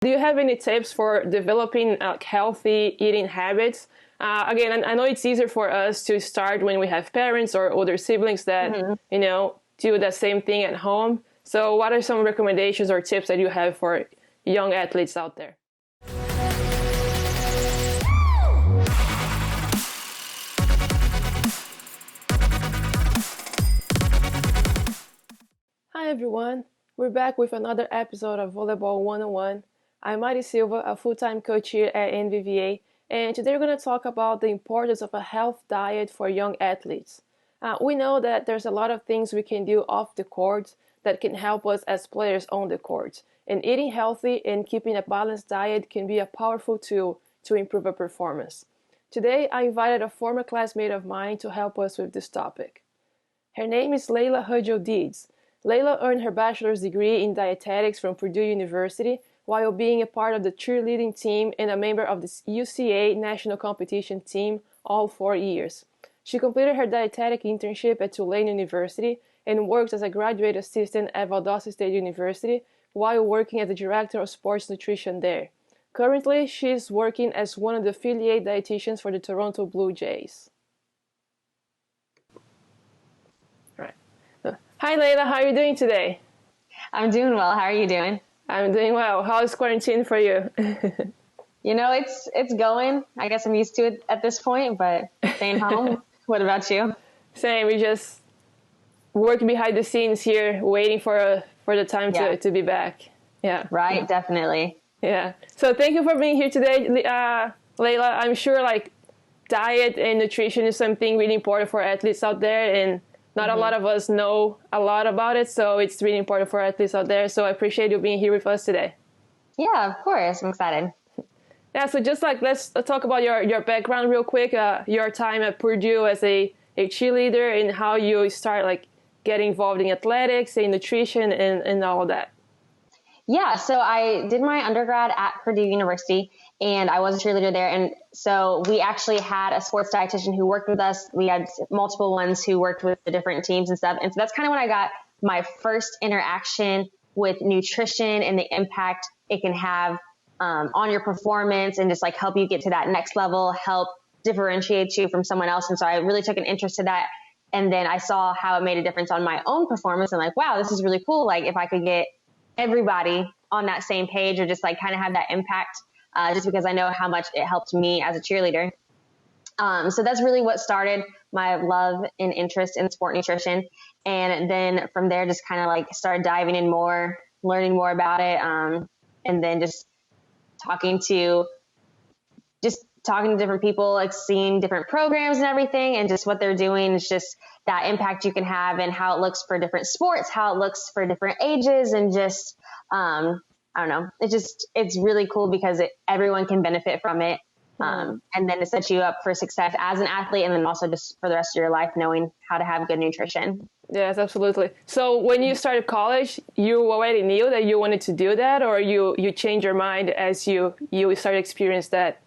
Do you have any tips for developing healthy eating habits? Again, I know it's easier for us to start when we have parents or older siblings that, do the same thing at home. So what are some recommendations or tips that you have for young athletes out there? Hi everyone, we're back with another episode of Volleyball 101. I'm Mari Silva, a full-time coach here at NVVA, and today we're going to talk about the importance of a health diet for young athletes. We know that there's a lot of things we can do off the court that can help us as players on the court, and eating healthy and keeping a balanced diet can be a powerful tool to improve our performance. Today, I invited a former classmate of mine to help us with this topic. Her name is Layla Hudjo-Deeds. Layla earned her bachelor's degree in dietetics from Purdue University while being a part of the cheerleading team and a member of the UCA national competition team all 4 years. She completed her dietetic internship at Tulane University and worked as a graduate assistant at Valdosta State University while working as the director of sports nutrition there. Currently, she is working as one of the affiliate dietitians for the Toronto Blue Jays. Hi Layla, how are you doing today? I'm doing well. How are you doing? I'm doing well. How's quarantine for you? It's going. I guess I'm used to it at this point, but staying home. What about you? Same. We just work behind the scenes here, waiting for the time to be back. Yeah. Right. Definitely. Yeah. So thank you for being here today, Layla. I'm sure diet and nutrition is something really important for athletes out there, and not a lot of us know a lot about it, so it's really important for athletes out there. So I appreciate you being here with us today. Yeah, of course. I'm excited. Yeah, so just let's talk about your background real quick, your time at Purdue as a cheerleader and how you start getting involved in athletics and nutrition and all of that. Yeah, so I did my undergrad at Purdue University, and I was a cheerleader there. And so we actually had a sports dietitian who worked with us. We had multiple ones who worked with the different teams and stuff. And so that's kind of when I got my first interaction with nutrition and the impact it can have on your performance and just help you get to that next level, help differentiate you from someone else. And so I really took an interest in that. And then I saw how it made a difference on my own performance and wow, this is really cool. If I could get everybody on that same page or just kind of have that impact, just because I know how much it helped me as a cheerleader. So that's really what started my love and interest in sport nutrition. And then from there, just kind of started diving in more, learning more about it. And then just talking to different people, seeing different programs and everything, and just what they're doing is just that impact you can have and how it looks for different sports, how it looks for different ages, and just, I don't know. It's really cool because everyone can benefit from it. And then it sets you up for success as an athlete, and then also just for the rest of your life, knowing how to have good nutrition. Yes, absolutely. So when you started college, you already knew that you wanted to do that, or you changed your mind as you started experience that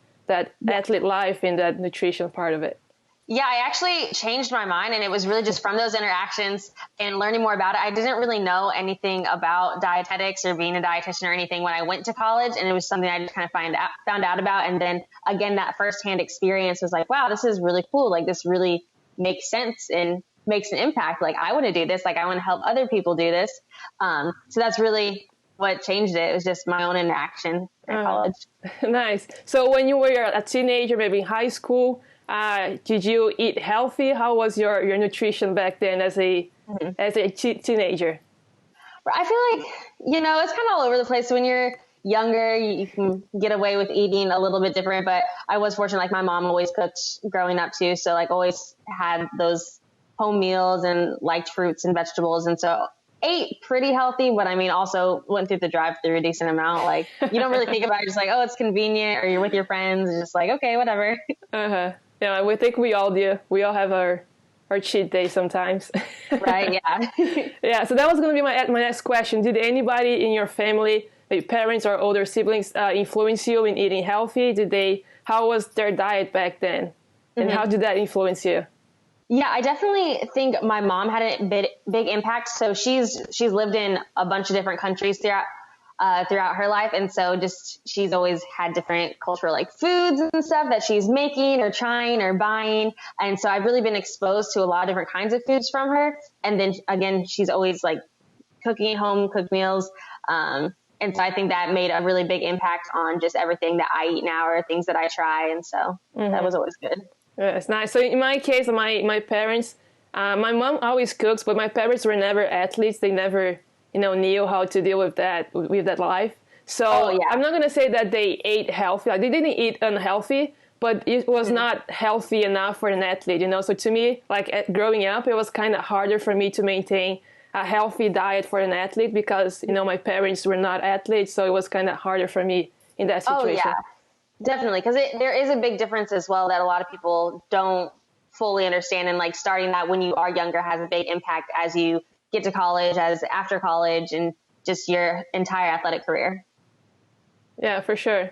athlete life and that nutrition part of it? Yeah, I actually changed my mind, and it was really just from those interactions and learning more about it. I didn't really know anything about dietetics or being a dietitian or anything when I went to college, and it was something I just kind of found out about. And then again, that firsthand experience was wow, this is really cool. This really makes sense and makes an impact. I want to do this. I want to help other people do this. So that's really what changed it. It was just my own interaction at college. Nice. So when you were a teenager, maybe in high school, did you eat healthy? How was your nutrition back then as a teenager? I feel it's kind of all over the place. When you're younger, you can get away with eating a little bit different, but I was fortunate. My mom always cooked growing up too. So always had those home meals and liked fruits and vegetables. And so ate pretty healthy, but also went through the drive-through a decent amount. You don't really think about it. Just oh, it's convenient, or you're with your friends and just okay, whatever. Yeah, we think we all do. We all have our cheat day sometimes. Right. Yeah. Yeah. So that was going to be my next question. Did anybody in your family, maybe parents or older siblings, influence you in eating healthy? How was their diet back then? And how did that influence you? Yeah, I definitely think my mom had a big impact. So she's lived in a bunch of different countries throughout throughout her life. And so just, she's always had different cultural like foods and stuff that she's making or trying or buying. And so I've really been exposed to a lot of different kinds of foods from her. And then again, she's always like cooking home cooked meals. And so I think that made a really big impact on just everything that I eat now or things that I try. And so that was always good. Yeah, it's nice. So in my case, my parents, my mom always cooks, but my parents were never athletes. They never, knew how to deal with that life. So I'm not going to say that they ate healthy. Like, they didn't eat unhealthy, but it was not healthy enough for an athlete, So to me, like growing up, it was kind of harder for me to maintain a healthy diet for an athlete because, my parents were not athletes. So it was kind of harder for me in that situation. Oh, yeah, definitely. Because there is a big difference as well that a lot of people don't fully understand. And like starting that when you are younger has a big impact as you get to college, as after college, and just your entire athletic career. Yeah, for sure.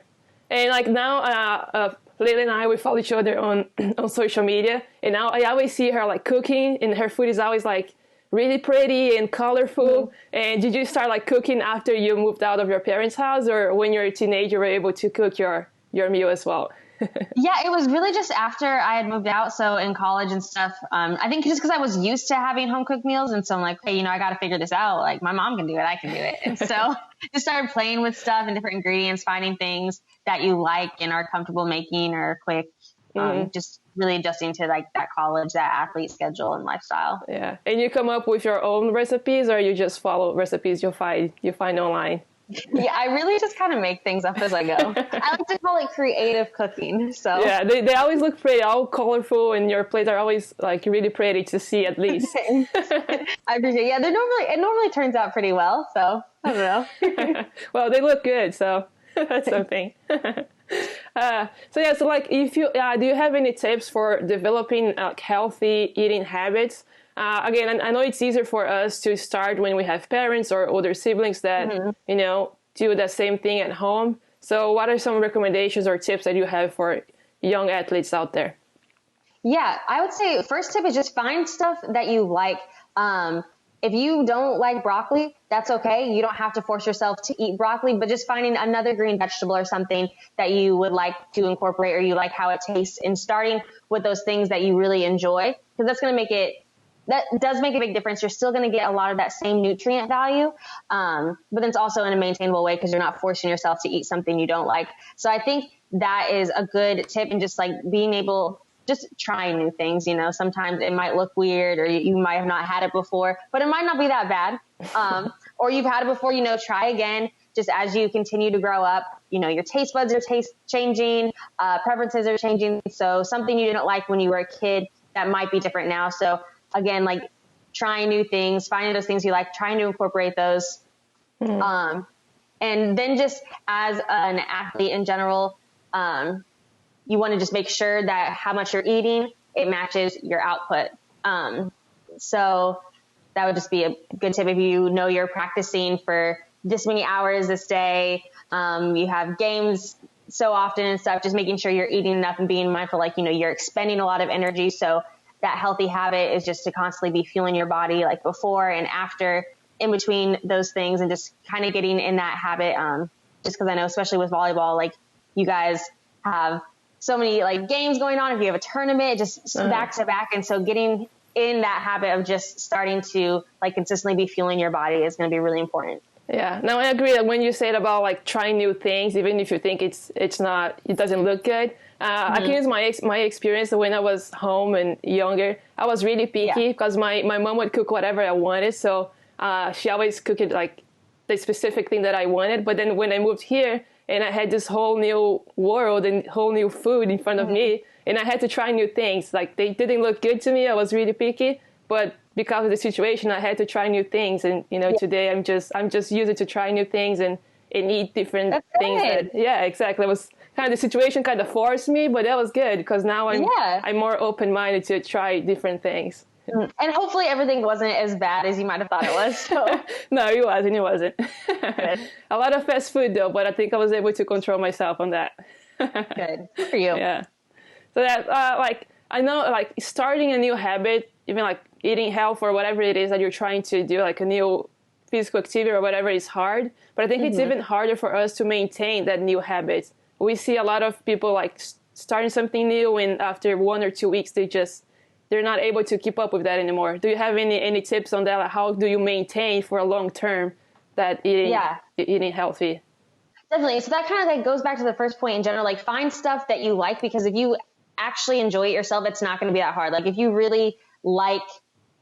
And like now, Lily and I, we follow each other on social media. And now I always see her like cooking, and her food is always like really pretty and colorful. And did you start like cooking after you moved out of your parents' house, or when you're a teenager, you were able to cook your meal as well? Yeah, it was really just after I had moved out. So in college and stuff, I think just because I was used to having home cooked meals. And so I'm like, hey, I got to figure this out. Like my mom can do it. I can do it. And so just started playing with stuff and different ingredients, finding things that you like and are comfortable making or quick. Just really adjusting to like that college, that athlete schedule and lifestyle. Yeah. And you come up with your own recipes, or you just follow recipes you find online? Yeah, I really just kind of make things up as I go. I like to call it creative cooking. So yeah, they always look pretty, all colorful, and your plates are always like really pretty to see at least. I appreciate it. Yeah, it normally turns out pretty well. So I don't know. Well, they look good, so that's something. So like if you do you have any tips for developing healthy eating habits? Again, I know it's easier for us to start when we have parents or older siblings that, do the same thing at home. So what are some recommendations or tips that you have for young athletes out there? Yeah, I would say first tip is just find stuff that you like. If you don't like broccoli, that's okay. You don't have to force yourself to eat broccoli, but just finding another green vegetable or something that you would like to incorporate or you like how it tastes, and starting with those things that you really enjoy, because that does make a big difference. You're still going to get a lot of that same nutrient value, but then it's also in a maintainable way because you're not forcing yourself to eat something you don't like. So I think that is a good tip, and just like being able, just trying new things. Sometimes it might look weird, or you might have not had it before, but it might not be that bad. Or you've had it before, try again. Just as you continue to grow up, your taste buds are changing, preferences are changing. So something you didn't like when you were a kid, that might be different now. So again, like trying new things, finding those things you like, trying to incorporate those. And then just as an athlete in general, you want to just make sure that how much you're eating, it matches your output. So that would just be a good tip. If you're practicing for this many hours this day, you have games so often and stuff, just making sure you're eating enough and being mindful, like, you're expending a lot of energy. So that healthy habit is just to constantly be fueling your body, like before and after, in between those things, and just kind of getting in that habit. Just because I know, especially with volleyball, like you guys have so many like games going on. If you have a tournament, just back to back. And so getting in that habit of just starting to like consistently be fueling your body is going to be really important. Yeah, no, I agree that when you said about like trying new things, even if you think it doesn't look good. I can use my experience when I was home and younger. I was really picky because my mom would cook whatever I wanted. So she always cooked like the specific thing that I wanted. But then when I moved here and I had this whole new world and whole new food in front of me, and I had to try new things. Like they didn't look good to me. I was really picky, but because of the situation, I had to try new things. And today I'm just used to try new things and eat different things. Exactly. It was kind of the situation kind of forced me, but that was good because now I'm more open-minded to try different things. And hopefully everything wasn't as bad as you might have thought it was. So. No, it wasn't. A lot of fast food though, but I think I was able to control myself on that. Good for you. Yeah. So that I know like starting a new habit, even like eating health or whatever it is that you're trying to do, like a new physical activity or whatever is hard, but I think it's even harder for us to maintain that new habit. We see a lot of people like starting something new, and after 1 or 2 weeks, they're not able to keep up with that anymore. Do you have any tips on that? Like how do you maintain for a long term that eating healthy? Definitely. So that kind of like goes back to the first point in general, like find stuff that you like, because if you actually enjoy it yourself, it's not going to be that hard. Like if you really like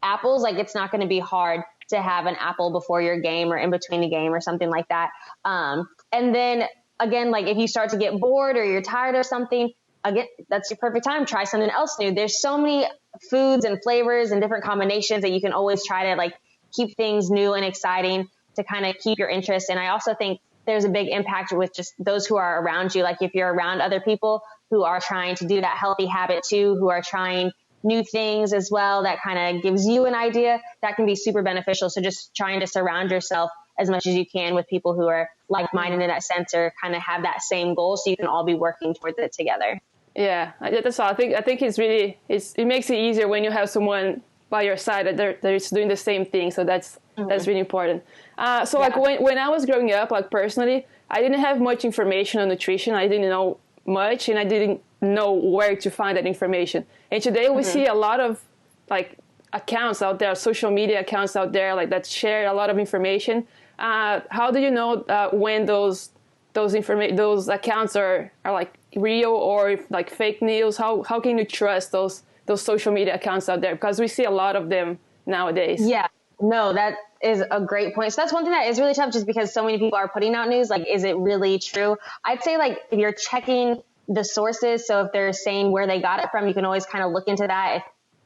apples, like it's not going to be hard to have an apple before your game or in between a game or something like that. And then again, like if you start to get bored or you're tired of something, again, that's your perfect time. Try something else new. There's so many foods and flavors and different combinations that you can always try to like keep things new and exciting to kind of keep your interest. And I also think there's a big impact with just those who are around you. Like if you're around other people who are trying to do that healthy habit too, who are trying new things as well, that kind of gives you an idea, that can be super beneficial. So just trying to surround yourself as much as you can with people who are like-minded in that sense, or kind of have that same goal, so you can all be working towards it together. Yeah, that's all. I think it makes it easier when you have someone by your side that they're doing the same thing. So that's really important. Like when I was growing up, like personally, I didn't have much information on nutrition. I didn't know much, and I didn't know where to find that information. And today we see a lot of like accounts out there, social media accounts out there, like that share a lot of information. How do you know when those accounts are like real or like fake news? How can you trust those social media accounts out there? Because we see a lot of them nowadays. Yeah, no, that is a great point. So that's one thing that is really tough, just because so many people are putting out news. Like, is it really true? I'd say like if you're checking the sources, so if they're saying where they got it from, you can always kind of look into that. If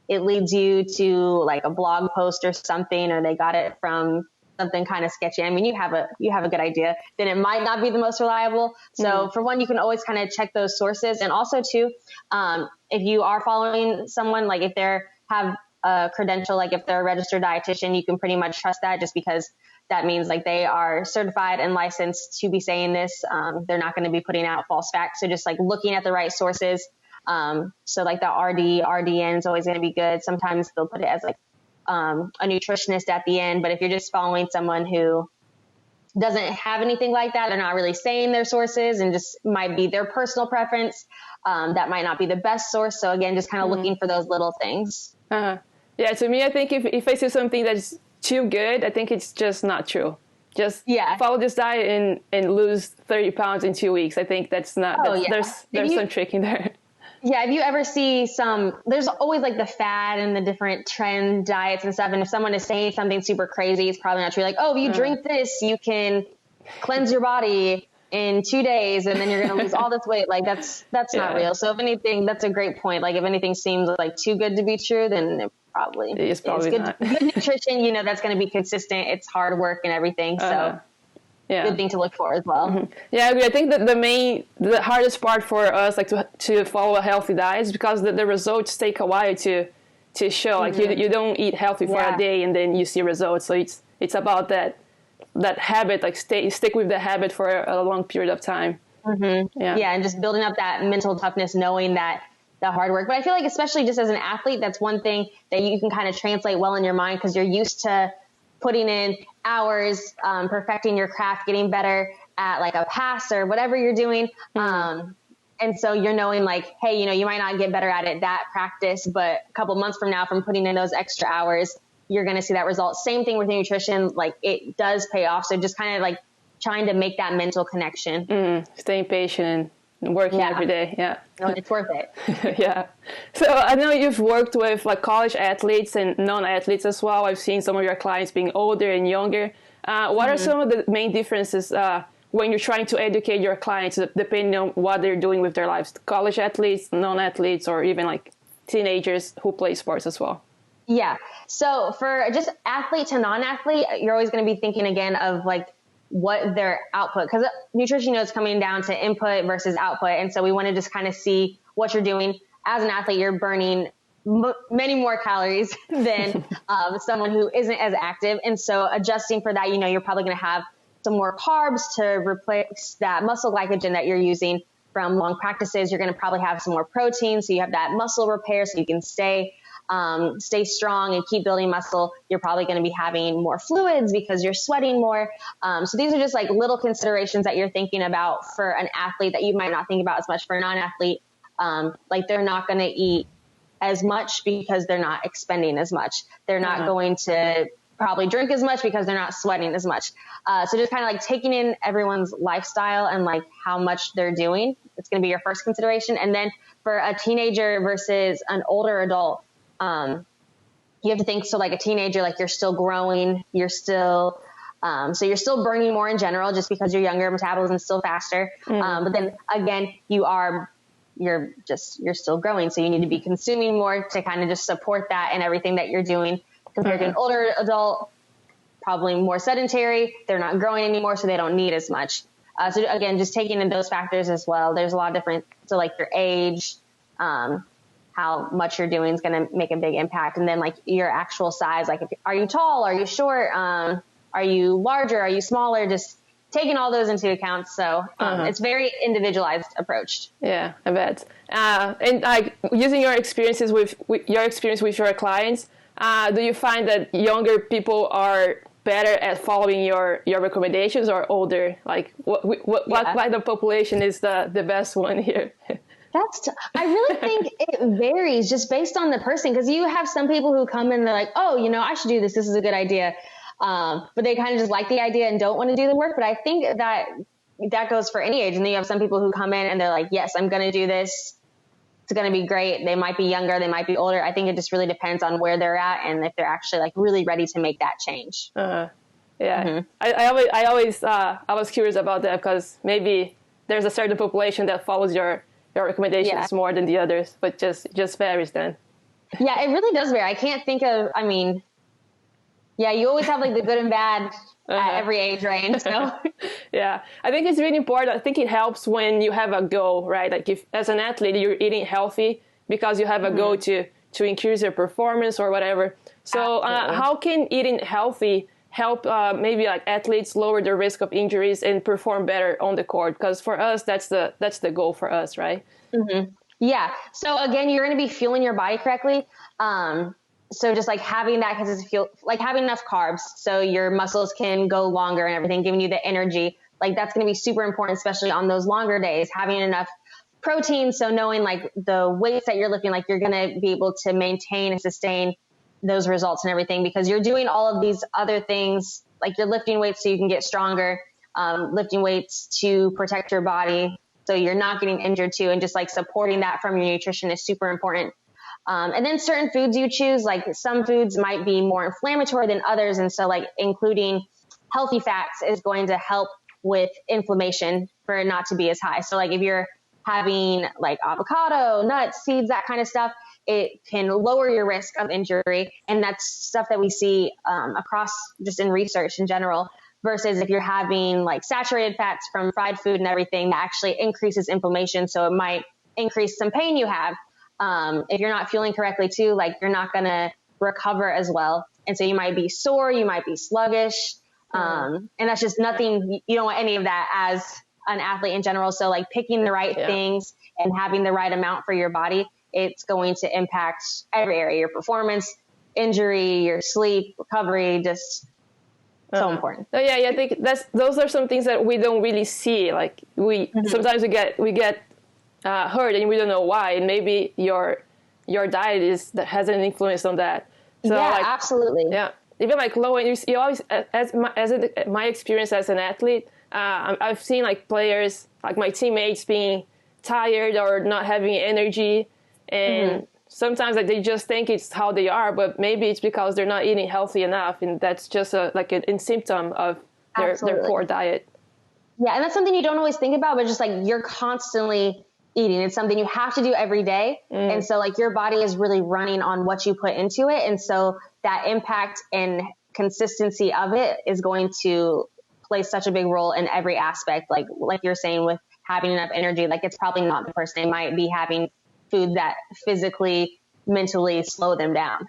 it leads you to like a blog post or something, or they got it from something kind of sketchy, I mean, you have a good idea, then it might not be the most reliable. So for one, you can always kind of check those sources. And also too, if you are following someone, like if they have a credential, like if they're a registered dietitian, you can pretty much trust that, just because that means like they are certified and licensed to be saying this. They're not going to be putting out false facts. So just like looking at the right sources. So like the RDN is always going to be good. Sometimes they'll put it as like a nutritionist at the end. But if you're just following someone who doesn't have anything like that, they're not really saying their sources and just might be their personal preference, that might not be the best source. So again, just kind of looking for those little things. Yeah, to me, I think if I see something that's too good, I think it's just not true. Just follow this diet and lose 30 pounds in 2 weeks. I think that's not, there's some trick in there. Yeah, if you ever see there's always like the fad and the different trend diets and stuff. And if someone is saying something super crazy, it's probably not true. Like, oh, if you drink this, you can cleanse your body in 2 days and then you're going to lose all this weight. Like that's not real. So if anything, that's a great point. Like if anything seems like too good to be true, then it probably is good. Not. Good nutrition, that's going to be consistent. It's hard work and everything. So good thing to look for as well. Yeah, I agree. I think that the hardest part for us, like to follow a healthy diet, is because the results take a while to show. Like you don't eat healthy for a day and then you see results. So it's about that habit, like stick with the habit for a long period of time. Yeah, and just building up that mental toughness, knowing that the hard work. But I feel like especially just as an athlete, that's one thing that you can kind of translate well in your mind, because you're used to putting in hours, perfecting your craft, getting better at like a pass or whatever you're doing. And so you're knowing like, hey, you might not get better at it that practice, but a couple months from now, from putting in those extra hours, you're going to see that result. Same thing with nutrition. Like it does pay off. So just kind of like trying to make that mental connection. Staying patient and working every day. Yeah. No, it's worth it. Yeah. So I know you've worked with like college athletes and non-athletes as well. I've seen some of your clients being older and younger. What are some of the main differences when you're trying to educate your clients, depending on what they're doing with their lives? College athletes, non-athletes, or even like teenagers who play sports as well? Yeah. So for just athlete to non-athlete, you're always going to be thinking again of like what their output, because nutrition is coming down to input versus output. And so we want to just kind of see what you're doing. As an athlete, you're burning many more calories than someone who isn't as active. And so adjusting for that, you're probably going to have some more carbs to replace that muscle glycogen that you're using from long practices. You're going to probably have some more protein, so you have that muscle repair so you can stay stay strong and keep building muscle, you're probably going to be having more fluids because you're sweating more. So these are just like little considerations that you're thinking about for an athlete that you might not think about as much for a non-athlete. Like they're not going to eat as much because they're not expending as much. They're not going to probably drink as much because they're not sweating as much. So just kind of like taking in everyone's lifestyle and like how much they're doing. It's going to be your first consideration. And then for a teenager versus an older adult, you have to think, so like a teenager, like you're still growing, you're still, so you're still burning more in general just because you're younger, metabolism is still faster. But then again, you're still growing. So you need to be consuming more to kind of just support that and everything that you're doing. Compared to an older adult, probably more sedentary. They're not growing anymore, so they don't need as much. So again, just taking in those factors as well. There's a lot of different, so like your age, how much you're doing is going to make a big impact. And then like your actual size, like are you tall? Are you short? Are you larger? Are you smaller? Just taking all those into account. So it's very individualized approach. Yeah, I bet. And like using your experiences with your clients, do you find that younger people are better at following your recommendations or older? Like what kind of population is the best one here? I really think it varies just based on the person. Because you have some people who come in and they're like, oh, I should do this. This is a good idea. But they kind of just like the idea and don't want to do the work. But I think that goes for any age. And then you have some people who come in and they're like, yes, I'm going to do this. It's going to be great. They might be younger. They might be older. I think it just really depends on where they're at and if they're actually like really ready to make that change. Yeah. I was curious about that because maybe there's a certain population that follows your recommendations more than the others, but just varies then. Yeah, it really does vary. I can't think of, you always have like the good and bad at every age range. So yeah, I think it's really important. I think it helps when you have a goal, right? Like if as an athlete, you're eating healthy because you have a goal to increase your performance or whatever. So how can eating healthy help maybe like athletes lower the risk of injuries and perform better on the court? Because for us, that's the goal for us, right? Yeah. So again, you're going to be fueling your body correctly. So just like having that like having enough carbs so your muscles can go longer and everything, giving you the energy, like that's going to be super important, especially on those longer days, having enough protein. So knowing like the weights that you're lifting, like you're going to be able to maintain and sustain those results and everything because you're doing all of these other things, like you're lifting weights so you can get stronger, lifting weights to protect your body so you're not getting injured too. And just like supporting that from your nutrition is super important. And then certain foods you choose, like some foods might be more inflammatory than others. And so like including healthy fats is going to help with inflammation for it not to be as high. So like if you're having like avocado, nuts, seeds, that kind of stuff, it can lower your risk of injury. And that's stuff that we see across just in research in general, versus if you're having like saturated fats from fried food and everything, that actually increases inflammation. So it might increase some pain you have. If you're not fueling correctly too, like you're not going to recover as well. And so you might be sore, you might be sluggish. And that's just nothing, you don't want any of that as an athlete in general. So like picking the right things and having the right amount for your body, it's going to impact every area, your performance, injury, your sleep, recovery, just so important. Oh yeah. I think those are some things that we don't really see. Like sometimes we get hurt and we don't know why, and maybe your diet has an influence on that. So yeah, like, absolutely. Yeah, even like low, and you always, my experience as an athlete, I've seen like players, like my teammates, being tired or not having energy, and sometimes like they just think it's how they are, but maybe it's because they're not eating healthy enough, and that's just a symptom of their poor diet. Yeah, and that's something you don't always think about, but just like you're constantly eating. It's something you have to do every day. And so like your body is really running on what you put into it. And so that impact and consistency of it is going to play such a big role in every aspect. Like you're saying with having enough energy, like it's probably not the person. They might be having food that physically, mentally slow them down.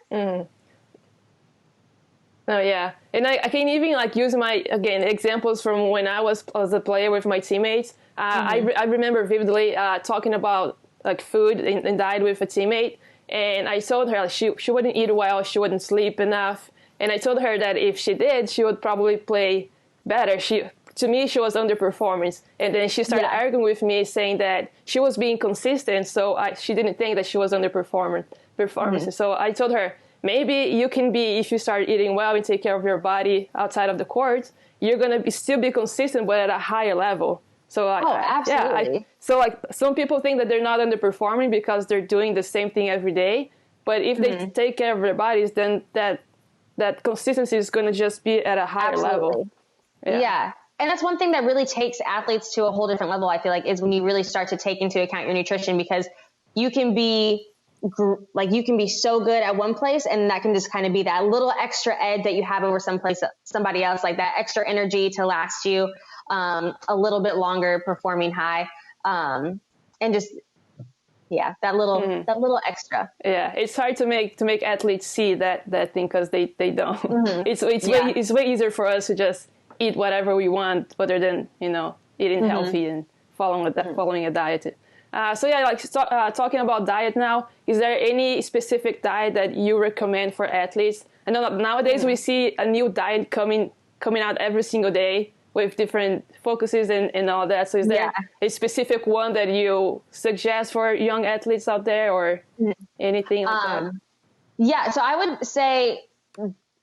Oh yeah. And I can even like use examples from when I was as a player with my teammates. I remember vividly talking about like food and diet with a teammate, And I told her she wouldn't eat well, she wouldn't sleep enough. And I told her that if she did, she would probably play better. To me, she was underperforming. And then she started arguing with me, saying that she was being consistent, so she didn't think that she was underperforming. So I told her, maybe you can be, if you start eating well and take care of your body outside of the court, you're going to still be consistent, but at a higher level. So absolutely. So like some people think that they're not underperforming because they're doing the same thing every day. But if they take care of their bodies, then that consistency is going to just be at a higher level. Yeah. And that's one thing that really takes athletes to a whole different level, I feel like, is when you really start to take into account your nutrition, because you can be so good at one place, and that can just kind of be that little extra edge that you have over somebody else, like that extra energy to last you a little bit longer performing high. And just, that little extra. Yeah. It's hard to make athletes see that thing, because they don't. It's way easier for us to just eat whatever we want, other than, eating healthy and following a diet. Talking about diet now, is there any specific diet that you recommend for athletes? I know that nowadays we see a new diet coming out every single day with different focuses and all that. So is there a specific one that you suggest for young athletes out there, or anything like that? Yeah, so I would say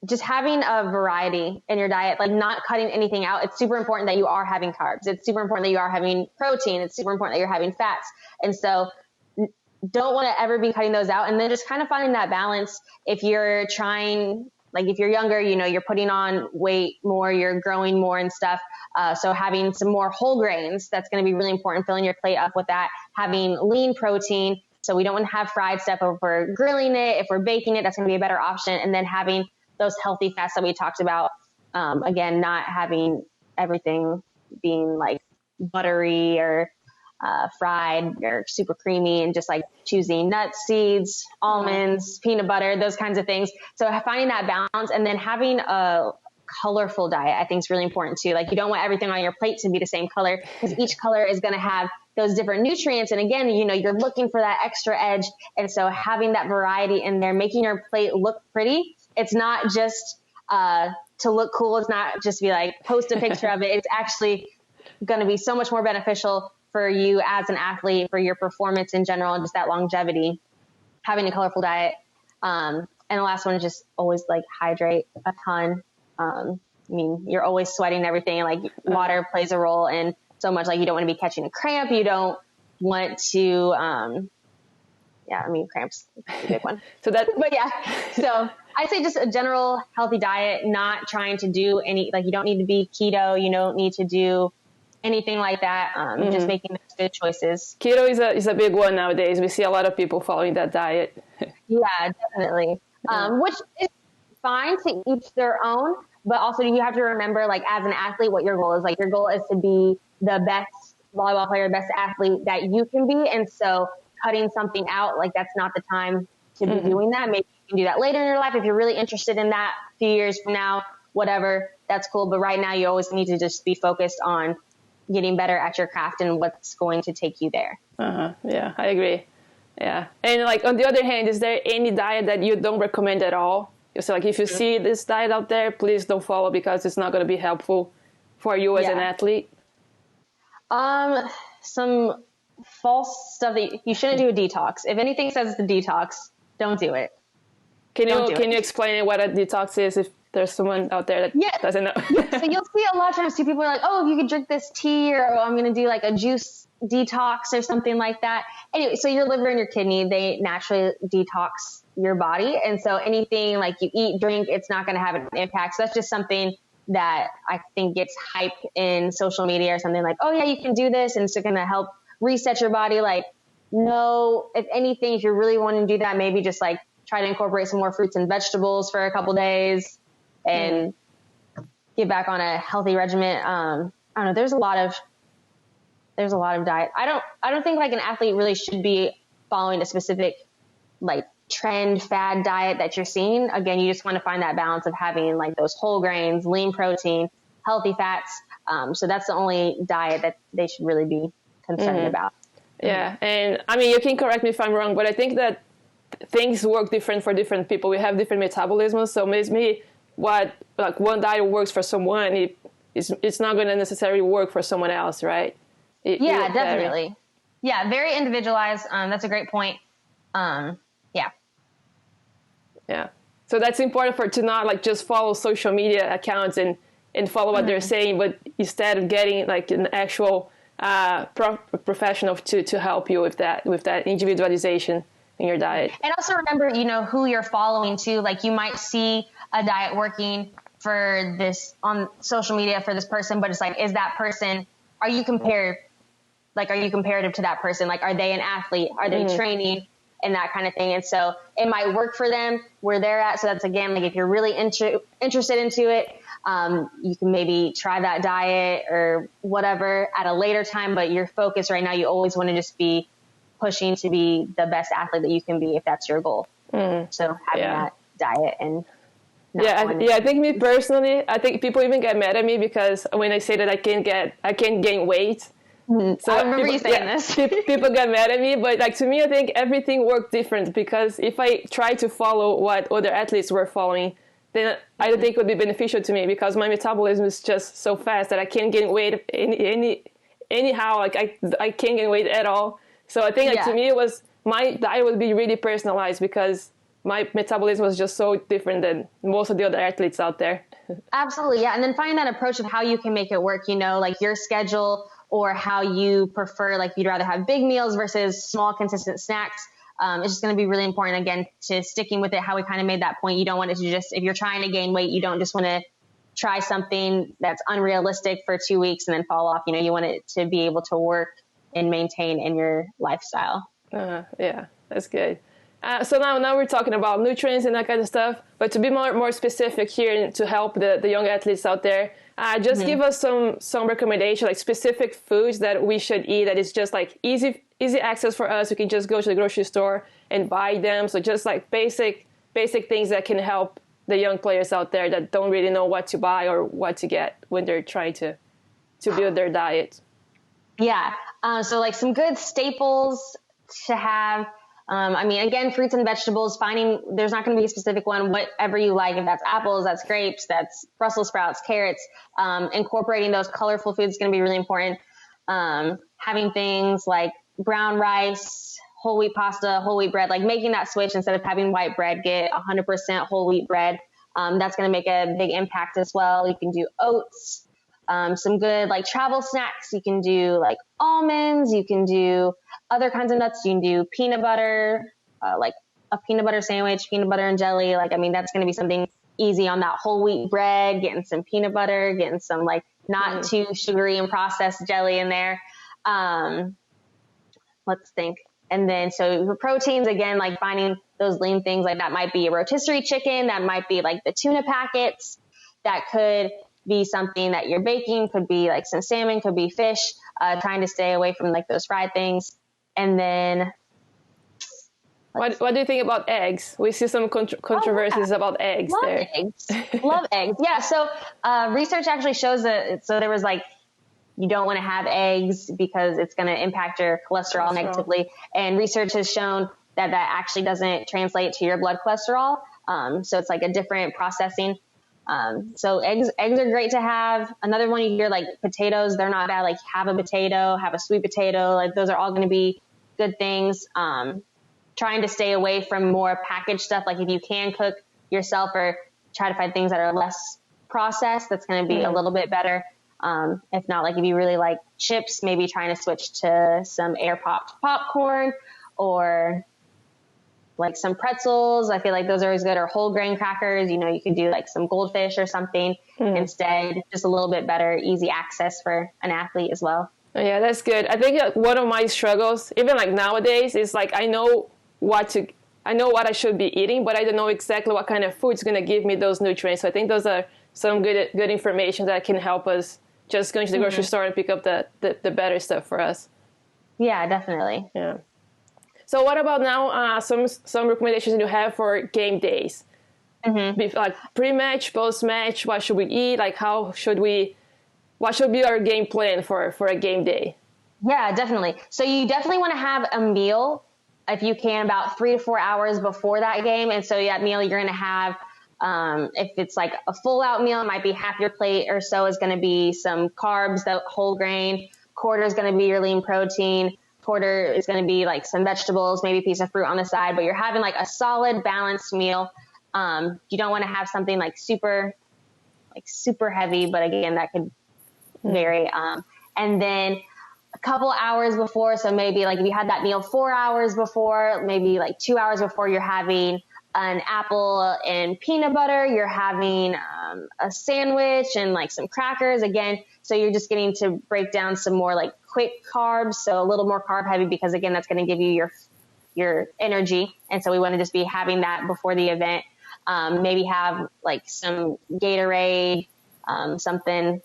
just having a variety in your diet, like not cutting anything out. It's super important that you are having carbs. It's super important that you are having protein. It's super important that you're having fats. And so don't want to ever be cutting those out. And then just kind of finding that balance. If you're trying, like if you're younger, you're putting on weight more, you're growing more and stuff. So having some more whole grains, that's going to be really important, filling your plate up with that. Having lean protein. So we don't want to have fried stuff. If we're grilling it, if we're baking it, that's going to be a better option. And then having those healthy fats that we talked about. Again, not having everything being like buttery or fried or super creamy, and just like choosing nuts, seeds, almonds, peanut butter, those kinds of things. So finding that balance, and then having a colorful diet, I think is really important too. Like you don't want everything on your plate to be the same color, because each color is going to have those different nutrients. And again, you're looking for that extra edge. And so having that variety in there, making your plate look pretty. It's not just to look cool. It's not just be like, post a picture of it. It's actually going to be so much more beneficial for you as an athlete, for your performance in general, and just that longevity, having a colorful diet. And the last one is just always like hydrate a ton. You're always sweating everything. Like water plays a role in so much. Like you don't want to be catching a cramp. You don't want to, cramps is a big one. So I'd say just a general healthy diet, not trying to do any, like you don't need to be keto. You don't need to do anything like that. Just making those good choices. Keto is a big one nowadays. We see a lot of people following that diet. Yeah, definitely. Which is fine to each their own, but also you have to remember, like as an athlete, what your goal is. Like your goal is to be the best volleyball player, best athlete that you can be. And so cutting something out, like that's not the time to be doing that. Maybe you can do that later in your life if you're really interested in that a few years from now, whatever, that's cool. But right now you always need to just be focused on getting better at your craft and what's going to take you there. Yeah, I agree. Yeah. And like on the other hand, is there any diet that you don't recommend at all? So like if you see this diet out there, please don't follow, because it's not going to be helpful for you as an athlete. Some false stuff that you shouldn't do a detox. If anything says it's a detox, don't do it. Can you explain what a detox is, if there's someone out there that doesn't know? So you'll see a lot of times people are like, oh, if you could drink this tea, or I'm going to do like a juice detox or something like that. Anyway, so your liver and your kidney, they naturally detox your body. And so anything like you eat, drink, it's not going to have an impact. So that's just something that I think gets hype in social media or something like, oh yeah, you can do this, and it's going to help reset your body. Like, no, if anything, if you're really wanting to do that, maybe just like try to incorporate some more fruits and vegetables for a couple days and get back on a healthy regimen. I don't know. There's a lot of diet. I don't think like an athlete really should be following a specific like trend fad diet that you're seeing. Again, you just want to find that balance of having like those whole grains, lean protein, healthy fats. So that's the only diet that they should really be concerned about. Yeah. And I mean, you can correct me if I'm wrong, but I think that things work different for different people. We have different metabolisms, so maybe what like one diet works for someone, it's not going to necessarily work for someone else, right? Yeah, definitely. Yeah, very individualized. That's a great point. Yeah. Yeah. So that's important to not like just follow social media accounts and follow what they're saying, but instead of getting like an actual professional to help you with that individualization in your diet. And also remember, who you're following too. Like you might see a diet working for this on social media for this person, but it's like, is that person, are you comparative to that person? Like, are they an athlete? Are they training? And that kind of thing. And so it might work for them where they're at. So that's, again, like if you're really interested into it, you can maybe try that diet or whatever at a later time, but your focus right now, you always want to just be pushing to be the best athlete that you can be if that's your goal. So having that diet and I think me personally, I think people even get mad at me because when I say that I can't gain weight. So I remember you saying this. People get mad at me, but like to me, I think everything worked different because if I try to follow what other athletes were following, then I don't think it would be beneficial to me because my metabolism is just so fast that I can't gain weight anyhow. Like I can't gain weight at all. So I think like to me, it was my diet would be really personalized because my metabolism was just so different than most of the other athletes out there. Absolutely, yeah. And then find that approach of how you can make it work. Like your schedule. Or how you prefer, like you'd rather have big meals versus small, consistent snacks. It's just going to be really important, again, to sticking with it, how we kind of made that point. You don't want it to just, if you're trying to gain weight, you don't just want to try something that's unrealistic for 2 weeks and then fall off. You want it to be able to work and maintain in your lifestyle. Yeah, that's good. So now we're talking about nutrients and that kind of stuff, but to be more specific here to help the young athletes out there, just give us some recommendation, like specific foods that we should eat that is just like easy access for us. We can just go to the grocery store and buy them. So just like basic things that can help the young players out there that don't really know what to buy or what to get when they're trying to build their diet. Yeah. So like some good staples to have. Again, fruits and vegetables, there's not going to be a specific one, whatever you like. If that's apples, that's grapes, that's Brussels sprouts, carrots, incorporating those colorful foods is going to be really important. Having things like brown rice, whole wheat pasta, whole wheat bread, like making that switch instead of having white bread, get 100% whole wheat bread. That's going to make a big impact as well. You can do oats, some good like travel snacks. You can do like almonds, you can do other kinds of nuts. You can do peanut butter, like a peanut butter sandwich, peanut butter and jelly. Like, that's going to be something easy on that whole wheat bread, getting some peanut butter, getting some like not too sugary and processed jelly in there. Let's think. And then, so for proteins, again, like finding those lean things, like that might be a rotisserie chicken, that might be like the tuna packets, that could be something that you're baking, could be like some salmon, could be fish, trying to stay away from like those fried things. And then what do you think about eggs? We see some controversies about eggs. Love eggs. Love eggs. Yeah. So research actually shows that, so there was like, you don't want to have eggs because it's going to impact your cholesterol negatively. And research has shown that actually doesn't translate to your blood cholesterol. So it's like a different processing. So eggs are great to have. Another one, you hear like potatoes, they're not bad. Like have a potato, have a sweet potato. Like those are all going to be good things. Trying to stay away from more packaged stuff. Like if you can cook yourself or try to find things that are less processed, that's going to be a little bit better. If not, like if you really like chips, maybe trying to switch to some air popped popcorn or like some pretzels. I feel like those are always good, or whole grain crackers. You could do like some goldfish or something instead, just a little bit better, easy access for an athlete as well. Yeah, that's good. I think one of my struggles, even like nowadays, is like I know what I should be eating, but I don't know exactly what kind of food is going to give me those nutrients. So I think those are some good information that can help us just going to the grocery store and pick up the better stuff for us. Yeah, definitely. Yeah. So what about now some recommendations you have for game days? Like pre-match, post-match, what should we eat? Like what should be our game plan for a game day? Yeah, definitely. So you definitely want to have a meal if you can, about 3 to 4 hours before that game. And so that meal you're going to have, if it's like a full out meal, it might be half your plate or so is going to be some carbs, the whole grain. Quarter is going to be your lean protein. Quarter is going to be like some vegetables, maybe a piece of fruit on the side, but you're having like a solid balanced meal. You don't want to have something like super heavy, but again, that could vary. And then a couple hours before, so maybe like if you had that meal 4 hours before, maybe like 2 hours before, you're having an apple and peanut butter, you're having a sandwich and like some crackers again. So you're just getting to break down some more like quick carbs. So a little more carb heavy, because again, that's going to give you your energy. And so we want to just be having that before the event. Maybe have like some Gatorade, something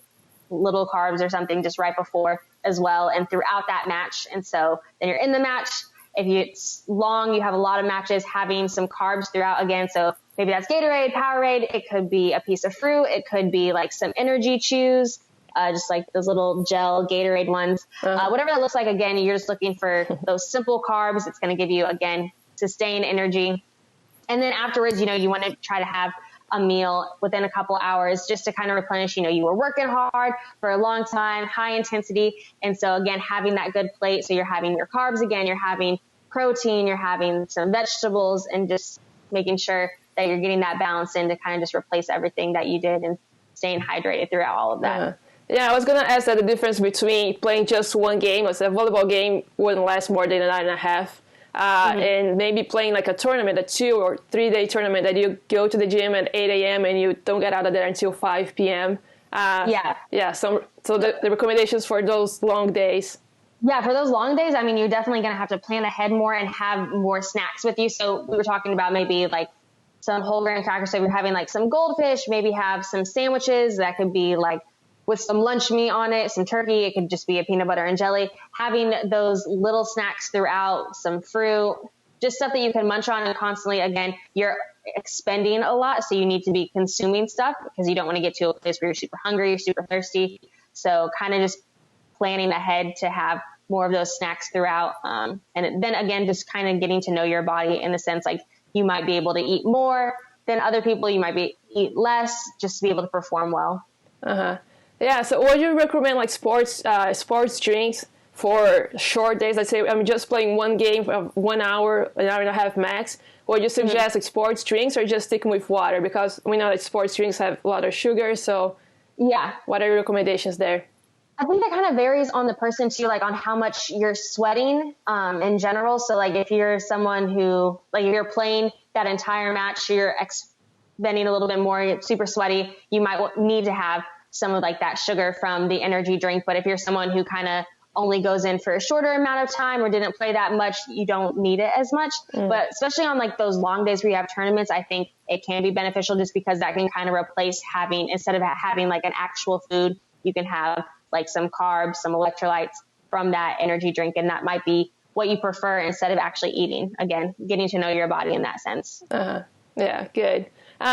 little carbs or something just right before as well, and throughout that match. And so then you're in the match. If it's long, you have a lot of matches, having some carbs throughout again. So maybe that's Gatorade, Powerade. It could be a piece of fruit. It could be like some energy chews, just like those little gel Gatorade ones. Whatever that looks like, again, you're just looking for those simple carbs. It's going to give you, again, sustained energy. And then afterwards, you want to try to have a meal within a couple hours just to kind of replenish. You were working hard for a long time, high intensity. And so again, having that good plate. So you're having your carbs again, you're having protein, you're having some vegetables, and just making sure that you're getting that balance in to kind of just replace everything that you did and staying hydrated throughout all of that. Yeah, I was going to ask that the difference between playing just one game, was a volleyball game wouldn't last more than a night and a half. And maybe playing like a tournament, a 2 or 3 day tournament that you go to the gym at 8 a.m. and you don't get out of there until 5 p.m. So the recommendations for those long days. Yeah, for those long days, I mean, you're definitely going to have to plan ahead more and have more snacks with you. So we were talking about maybe like some whole grain crackers. So if you're having like some goldfish, maybe have some sandwiches that could be like with some lunch meat on it, some turkey. It could just be a peanut butter and jelly. Having those little snacks throughout, some fruit, just stuff that you can munch on and constantly, again, you're expending a lot. So you need to be consuming stuff because you don't want to get to a place where you're super hungry, you're super thirsty. So kind of just planning ahead to have more of those snacks throughout. And then again, just kind of getting to know your body in the sense, like you might be able to eat more than other people. You might eat less just to be able to perform well. Yeah, so would you recommend like sports drinks for short days? Let's say I'm just playing one game of 1 hour, an hour and a half max. Would you suggest like sports drinks or just sticking with water? Because we know that sports drinks have a lot of sugar. So yeah, what are your recommendations there? I think that kind of varies on the person too, like on how much you're sweating in general. So like if you're someone who, like if you're playing that entire match, you're expending a little bit more, you're super sweaty, you might need to have some of like that sugar from the energy drink. But if you're someone who kind of only goes in for a shorter amount of time or didn't play that much, you don't need it as much. But especially on like those long days where you have tournaments, I think it can be beneficial just because that can kind of replace having, instead of having like an actual food, you can have like some carbs, some electrolytes from that energy drink. And that might be what you prefer instead of actually eating. Again, getting to know your body in that sense. Yeah, good.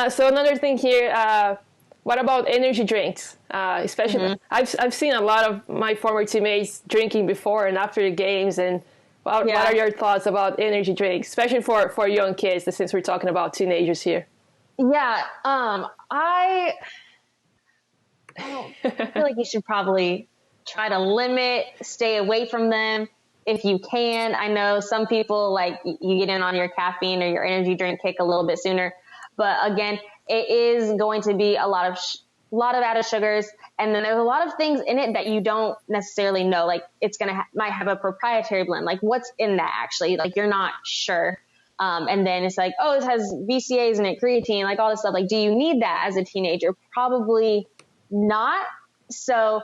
So another thing here, what about energy drinks? Especially, I've seen a lot of my former teammates drinking before and after the games. And what are your thoughts about energy drinks, especially for young kids, since we're talking about teenagers here? Yeah, I feel like you should probably try to stay away from them if you can. I know some people, like, you get in on your caffeine or your energy drink kick a little bit sooner. But again, it is going to be a lot of added sugars. And then there's a lot of things in it that you don't necessarily know. Like it's going to might have a proprietary blend. Like what's in that actually? Like you're not sure. And then it's like, oh, it has BCAAs in it, creatine, like all this stuff. Like, do you need that as a teenager? Probably not. So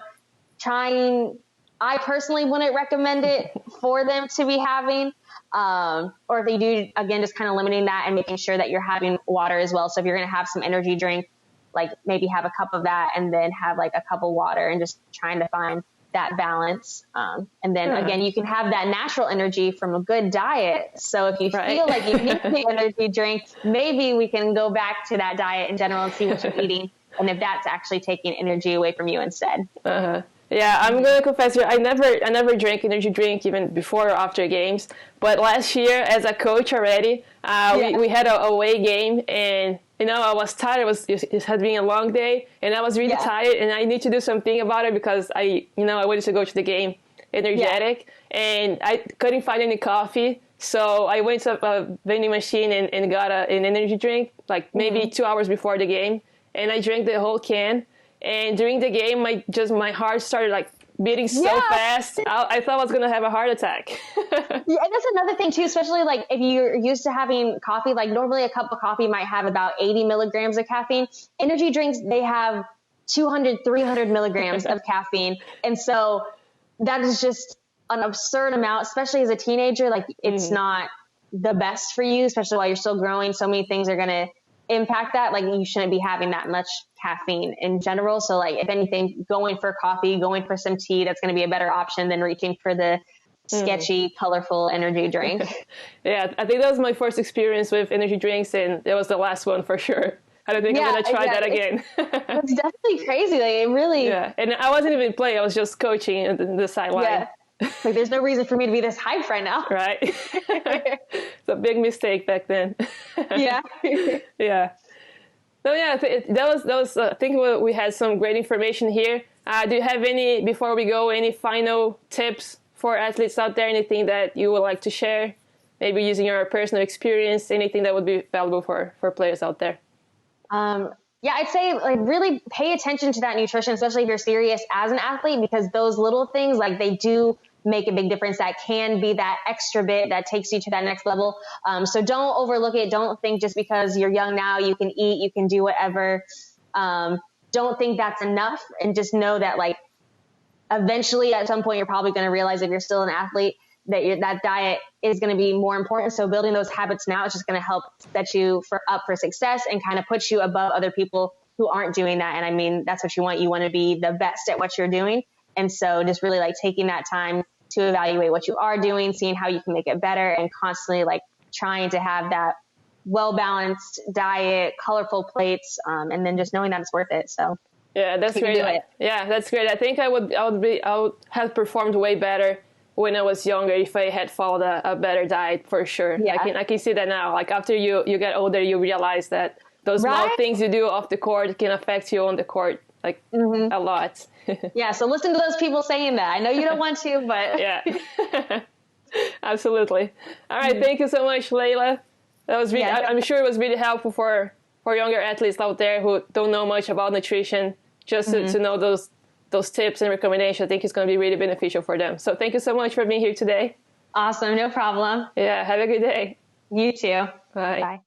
I personally wouldn't recommend it for them to be having. Or if they do, again, just kind of limiting that and making sure that you're having water as well. So if you're going to have some energy drink, like maybe have a cup of that and then have like a cup of water and just trying to find that balance. And then again, you can have that natural energy from a good diet. So if you feel like you need the energy drink, maybe we can go back to that diet in general and see what you're eating and if that's actually taking energy away from you instead. Yeah, I'm gonna confess here. I never drank energy drink even before or after games. But last year, as a coach already, we had a away game, and I was tired. It had been a long day, and I was really tired, and I need to do something about it because I wanted to go to the game energetic, and I couldn't find any coffee. So I went to a vending machine and got an energy drink, like maybe 2 hours before the game, and I drank the whole can. And during the game, my heart started like beating so fast. I thought I was gonna have a heart attack. Yeah, and that's another thing too, especially like if you're used to having coffee, like normally a cup of coffee might have about 80 milligrams of caffeine. Energy drinks, they have 200, 300 milligrams of caffeine. And so that is just an absurd amount, especially as a teenager. Like it's not the best for you, especially while you're still growing. So many things are going to impact that. Like you shouldn't be having that much caffeine in general. So like if anything, going for coffee, going for some tea, that's going to be a better option than reaching for the sketchy, colorful energy drink. Yeah, I think that was my first experience with energy drinks, and it was the last one for sure. I don't think I'm going to try that again. It's definitely crazy. Like it really... Yeah, and I wasn't even playing. I was just coaching in the sideline. Yeah. Like there's no reason for me to be this hyped right now. Right. It's a big mistake back then. Yeah. Yeah. So yeah, that was. I think we had some great information here. Do you have before we go, any final tips for athletes out there? Anything that you would like to share? Maybe using your personal experience, anything that would be valuable for players out there? Yeah, I'd say like really pay attention to that nutrition, especially if you're serious as an athlete, because those little things, like they do make a big difference. That can be that extra bit that takes you to that next level. So don't overlook it. Don't think just because you're young now, you can eat, you can do whatever. Don't think that's enough, and just know that like eventually at some point, you're probably going to realize if you're still an athlete that that diet is going to be more important. So building those habits now is just going to help set you up for success and kind of put you above other people who aren't doing that. And I mean, that's what you want. You want to be the best at what you're doing. And so just really like taking that time to evaluate what you are doing, seeing how you can make it better, and constantly like trying to have that well-balanced diet, colorful plates, and then just knowing that it's worth it. So yeah, that's great. Yeah, that's great. I think I would have performed way better when I was younger if I had followed a better diet, for sure. Yeah. I can see that now. Like after you get older, you realize that those small things you do off the court can affect you on the court like a lot. Yeah, so listen to those people saying that. I know you don't want to, but yeah. Absolutely. All right, thank you so much, Layla. That was really, I'm sure it was really helpful for younger athletes out there who don't know much about nutrition, just to know those tips and recommendations. I think it's going to be really beneficial for them. So thank you so much for being here today. Awesome. No problem. Yeah. Have a good day. You too. Bye. Bye.